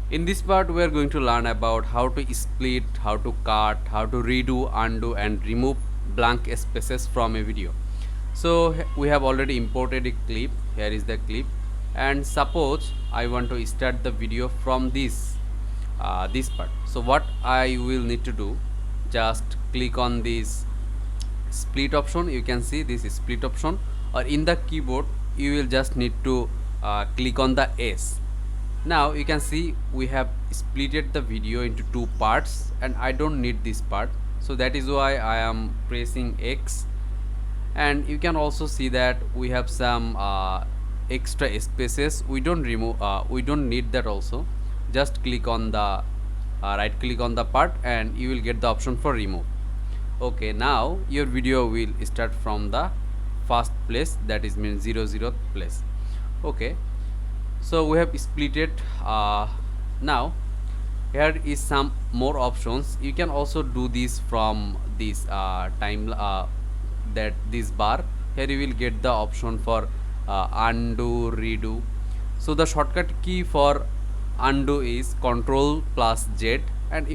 In this part, we are going to learn about how to split, how to cut, how to redo, undo, and remove blank spaces from a video. So we have already imported a clip. Here is the clip, and suppose I want to start the video from this part. So what I will need to do, just click on this split option. You can see this is split option, or in the keyboard you will just need to click on the S. Now you can see we have splitted the video into two parts, and I don't need this part, so that is why I am pressing X. And you can also see that we have some extra spaces. We don't need that also. Just click on the right click on the part, and you will get the option for remove. Okay, now your video will start from the first place, that is means 00th place. Okay, so we have split it. Now here is some more options. You can also do this from this time that this bar. Here you will get the option for undo, redo. So the shortcut key for undo is Ctrl plus Z,